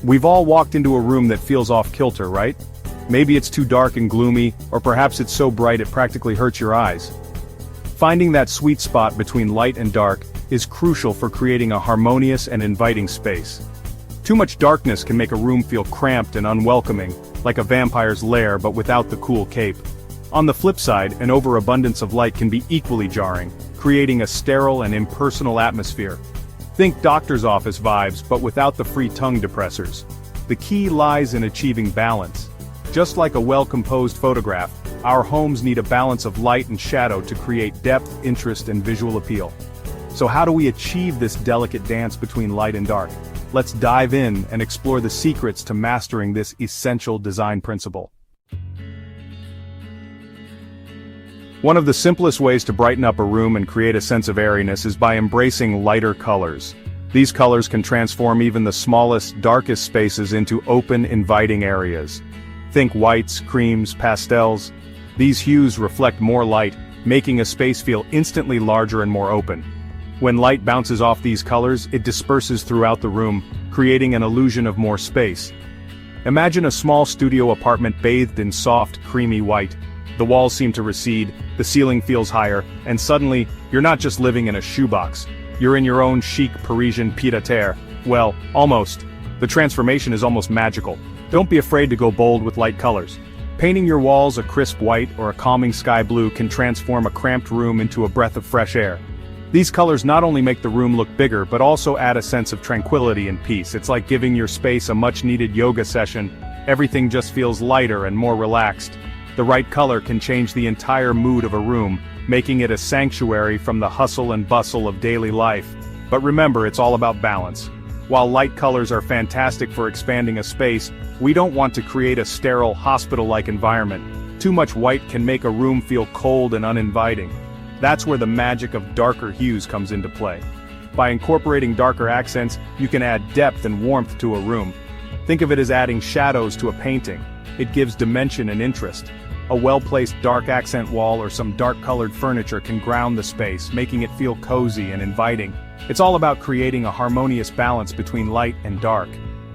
We've all walked into a room that feels off-kilter, right? Maybe it's too dark and gloomy, or perhaps it's so bright it practically hurts your eyes. Finding that sweet spot between light and dark is crucial for creating a harmonious and inviting space. Too much darkness can make a room feel cramped and unwelcoming, like a vampire's lair but without the cool cape. On the flip side, an overabundance of light can be equally jarring, creating a sterile and impersonal atmosphere. Think doctor's office vibes but without the free tongue depressors. The key lies in achieving balance. Just like a well-composed photograph, our homes need a balance of light and shadow to create depth, interest, and visual appeal. So how do we achieve this delicate dance between light and dark? Let's dive in and explore the secrets to mastering this essential design principle. One of the simplest ways to brighten up a room and create a sense of airiness is by embracing lighter colors. These colors can transform even the smallest, darkest spaces into open, inviting areas. Think whites, creams, pastels. These hues reflect more light, making a space feel instantly larger and more open. When light bounces off these colors, it disperses throughout the room, creating an illusion of more space. Imagine a small studio apartment bathed in soft, creamy white. The walls seem to recede, the ceiling feels higher, and suddenly, you're not just living in a shoebox. You're in your own chic Parisian pied-à-terre. Well, almost. The transformation is almost magical. Don't be afraid to go bold with light colors. Painting your walls a crisp white or a calming sky blue can transform a cramped room into a breath of fresh air. These colors not only make the room look bigger but also add a sense of tranquility and peace. It's like giving your space a much-needed yoga session. Everything just feels lighter and more relaxed. The right color can change the entire mood of a room, making it a sanctuary from the hustle and bustle of daily life. But remember, it's all about balance. While light colors are fantastic for expanding a space, we don't want to create a sterile, hospital-like environment. Too much white can make a room feel cold and uninviting. That's where the magic of darker hues comes into play. By incorporating darker accents, you can add depth and warmth to a room. Think of it as adding shadows to a painting. It gives dimension and interest. A well-placed dark accent wall or some dark-colored furniture can ground the space, making it feel cozy and inviting. It's all about creating a harmonious balance between light and dark.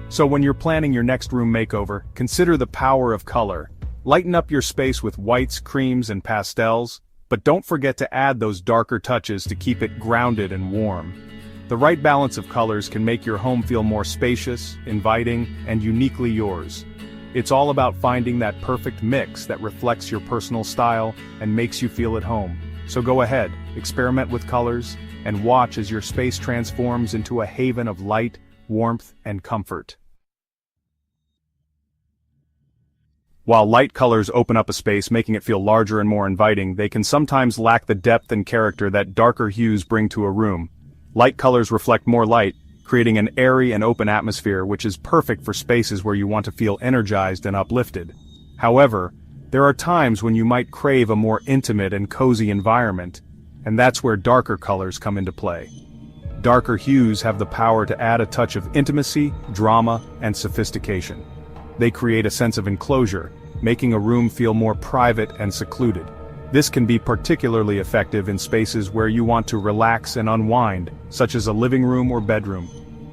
So when you're planning your next room makeover, consider the power of color. Lighten up your space with whites, creams, and pastels, but don't forget to add those darker touches to keep it grounded and warm. The right balance of colors can make your home feel more spacious, inviting, and uniquely yours. It's all about finding that perfect mix that reflects your personal style and makes you feel at home. So go ahead, experiment with colors, and watch as your space transforms into a haven of light, warmth, and comfort. While light colors open up a space, making it feel larger and more inviting, they can sometimes lack the depth and character that darker hues bring to a room. Light colors reflect more light, creating an airy and open atmosphere which is perfect for spaces where you want to feel energized and uplifted. However, there are times when you might crave a more intimate and cozy environment, and that's where darker colors come into play. Darker hues have the power to add a touch of intimacy, drama, and sophistication. They create a sense of enclosure, making a room feel more private and secluded. This can be particularly effective in spaces where you want to relax and unwind, such as a living room or bedroom.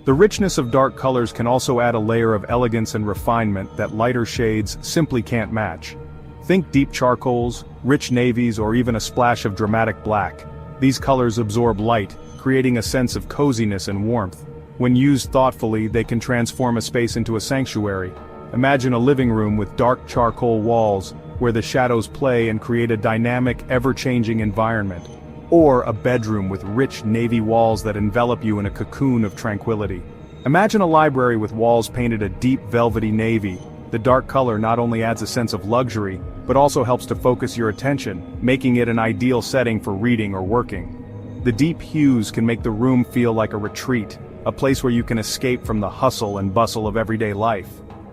The richness of dark colors can also add a layer of elegance and refinement that lighter shades simply can't match. Think deep charcoals, rich navies, or even a splash of dramatic black. These colors absorb light, creating a sense of coziness and warmth. When used thoughtfully, they can transform a space into a sanctuary. Imagine a living room with dark charcoal walls, where the shadows play and create a dynamic, ever-changing environment. Or a bedroom with rich navy walls that envelop you in a cocoon of tranquility. Imagine a library with walls painted a deep velvety navy. The dark color not only adds a sense of luxury, but also helps to focus your attention, making it an ideal setting for reading or working. The deep hues can make the room feel like a retreat, a place where you can escape from the hustle and bustle of everyday life.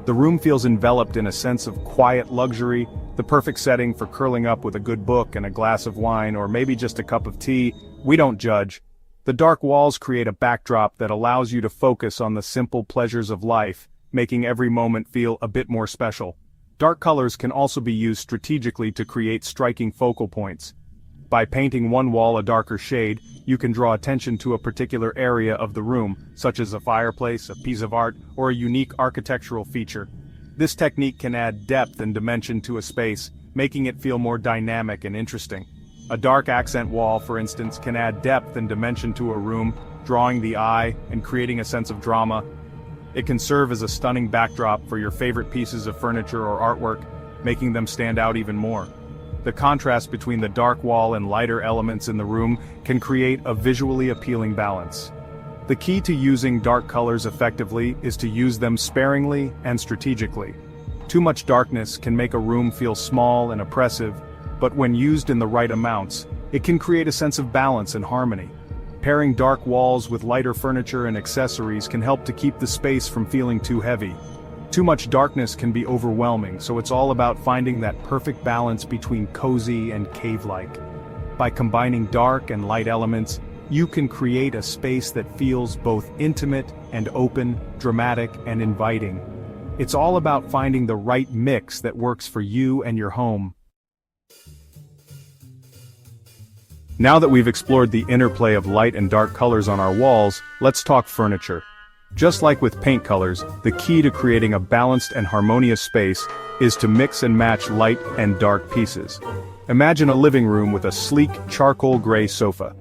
The room feels enveloped in a sense of quiet luxury, the perfect setting for curling up with a good book and a glass of wine or maybe just a cup of tea. We don't judge. The dark walls create a backdrop that allows you to focus on the simple pleasures of life, making every moment feel a bit more special. Dark colors can also be used strategically to create striking focal points. By painting one wall a darker shade, you can draw attention to a particular area of the room, such as a fireplace, a piece of art, or a unique architectural feature. This technique can add depth and dimension to a space, making it feel more dynamic and interesting. A dark accent wall, for instance, can add depth and dimension to a room, drawing the eye and creating a sense of drama. It can serve as a stunning backdrop for your favorite pieces of furniture or artwork, making them stand out even more. The contrast between the dark wall and lighter elements in the room can create a visually appealing balance. The key to using dark colors effectively is to use them sparingly and strategically. Too much darkness can make a room feel small and oppressive, but when used in the right amounts, it can create a sense of balance and harmony. Pairing dark walls with lighter furniture and accessories can help to keep the space from feeling too heavy. Too much darkness can be overwhelming, so it's all about finding that perfect balance between cozy and cave-like. By combining dark and light elements, you can create a space that feels both intimate and open, dramatic and inviting. It's all about finding the right mix that works for you and your home. Now that we've explored the interplay of light and dark colors on our walls, let's talk furniture. Just like with paint colors, the key to creating a balanced and harmonious space is to mix and match light and dark pieces. Imagine a living room with a sleek, charcoal gray sofa.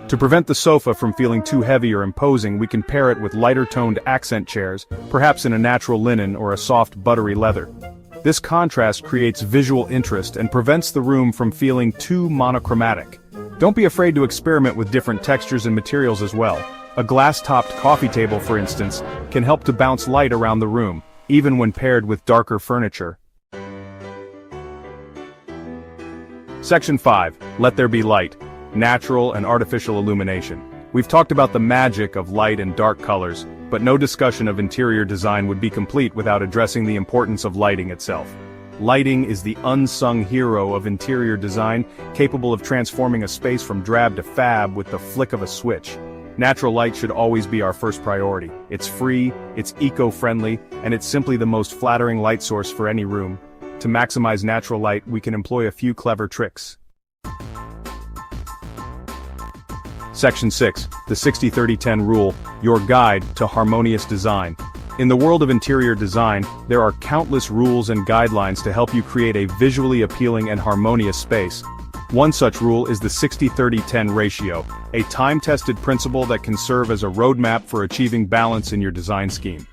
To prevent the sofa from feeling too heavy or imposing, we can pair it with lighter-toned accent chairs, perhaps in a natural linen or a soft, buttery leather. This contrast creates visual interest and prevents the room from feeling too monochromatic. Don't be afraid to experiment with different textures and materials as well. A glass-topped coffee table, for instance, can help to bounce light around the room, even when paired with darker furniture. Section 5. Let there be light. Natural and artificial illumination. We've talked about the magic of light and dark colors, but no discussion of interior design would be complete without addressing the importance of lighting itself. Lighting is the unsung hero of interior design, capable of transforming a space from drab to fab with the flick of a switch. Natural light should always be our first priority. It's free, it's eco-friendly, and it's simply the most flattering light source for any room. To maximize natural light, we can employ a few clever tricks. Section 6. The 60-30-10 Rule, your guide to harmonious design. In the world of interior design, there are countless rules and guidelines to help you create a visually appealing and harmonious space. One such rule is the 60-30-10 ratio, a time-tested principle that can serve as a roadmap for achieving balance in your design scheme.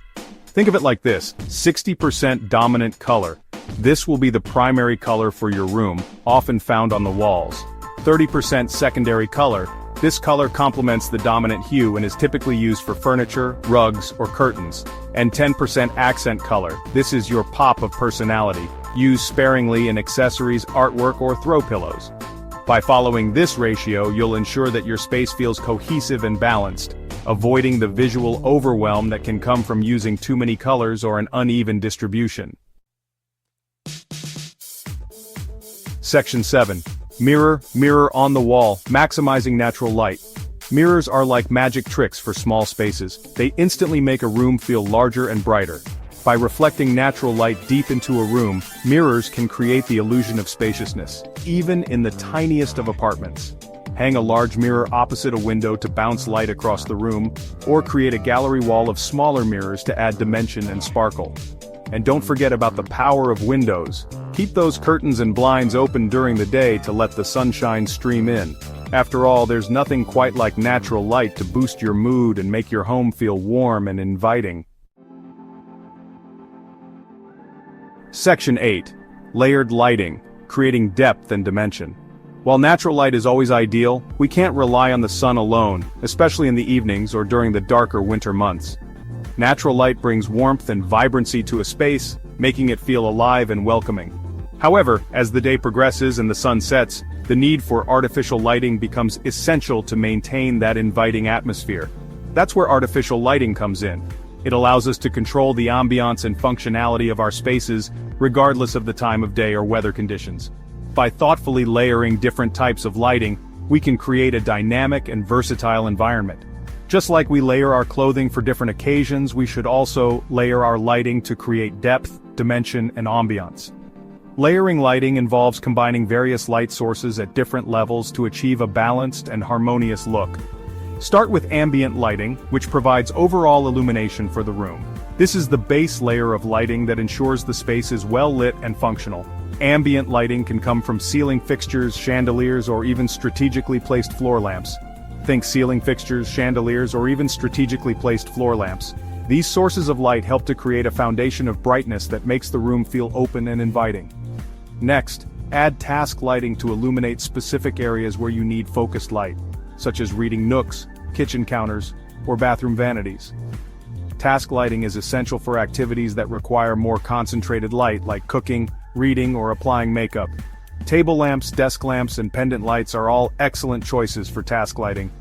Think of it like this: 60% dominant color. This will be the primary color for your room, often found on the walls. 30% secondary color. This color complements the dominant hue and is typically used for furniture, rugs, or curtains. And 10% accent color. This is your pop of personality, used sparingly in accessories, artwork, or throw pillows. By following this ratio, you'll ensure that your space feels cohesive and balanced, avoiding the visual overwhelm that can come from using too many colors or an uneven distribution. Section 7. Mirror on the wall, maximizing natural light. Mirrors are like magic tricks for small spaces. They instantly make a room feel larger and brighter. By reflecting natural light deep into a room, mirrors can create the illusion of spaciousness, even in the tiniest of apartments. Hang a large mirror opposite a window to bounce light across the room, or create a gallery wall of smaller mirrors to add dimension and sparkle. And don't forget about the power of windows. Keep those curtains and blinds open during the day to let the sunshine stream in. After all, there's nothing quite like natural light to boost your mood and make your home feel warm and inviting. Section 8. Layered lighting, creating depth and dimension. While natural light is always ideal, we can't rely on the sun alone, especially in the evenings or during the darker winter months. Natural light brings warmth and vibrancy to a space, making it feel alive and welcoming. However, as the day progresses and the sun sets, the need for artificial lighting becomes essential to maintain that inviting atmosphere. That's where artificial lighting comes in. It allows us to control the ambiance and functionality of our spaces, regardless of the time of day or weather conditions. By thoughtfully layering different types of lighting, we can create a dynamic and versatile environment. Just like we layer our clothing for different occasions, we should also layer our lighting to create depth, dimension, and ambiance. Layering lighting involves combining various light sources at different levels to achieve a balanced and harmonious look. Start with ambient lighting, which provides overall illumination for the room. This is the base layer of lighting that ensures the space is well lit and functional. Ambient lighting can come from ceiling fixtures, chandeliers, or even strategically placed floor lamps. Think ceiling fixtures, chandeliers, or even strategically placed floor lamps. These sources of light help to create a foundation of brightness that makes the room feel open and inviting. Next, add task lighting to illuminate specific areas where you need focused light, such as reading nooks, kitchen counters, or bathroom vanities. Task lighting is essential for activities that require more concentrated light, like cooking, reading, or applying makeup. Table lamps, desk lamps, and pendant lights are all excellent choices for task lighting.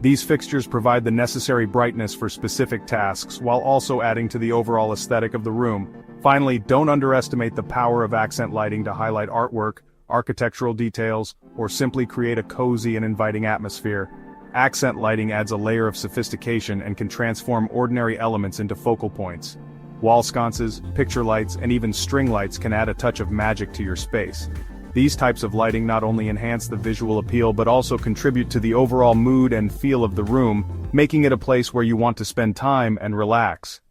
These fixtures provide the necessary brightness for specific tasks while also adding to the overall aesthetic of the room. Finally, don't underestimate the power of accent lighting to highlight artwork, architectural details, or simply create a cozy and inviting atmosphere. Accent lighting adds a layer of sophistication and can transform ordinary elements into focal points. Wall sconces, picture lights, and even string lights can add a touch of magic to your space. These types of lighting not only enhance the visual appeal but also contribute to the overall mood and feel of the room, making it a place where you want to spend time and relax.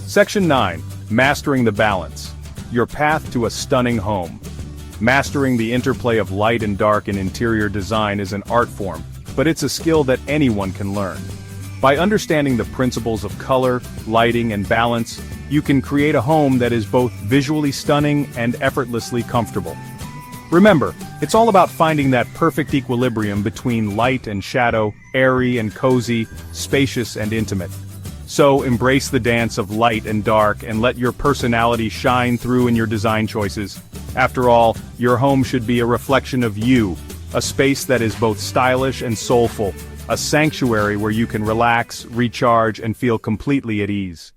Section 9. Mastering the balance. Your path to a stunning home. Mastering the interplay of light and dark in interior design is an art form, but it's a skill that anyone can learn. By understanding the principles of color, lighting, and balance, you can create a home that is both visually stunning and effortlessly comfortable. Remember, it's all about finding that perfect equilibrium between light and shadow, airy and cozy, spacious and intimate. So embrace the dance of light and dark and let your personality shine through in your design choices. After all, your home should be a reflection of you, a space that is both stylish and soulful, a sanctuary where you can relax, recharge, and feel completely at ease.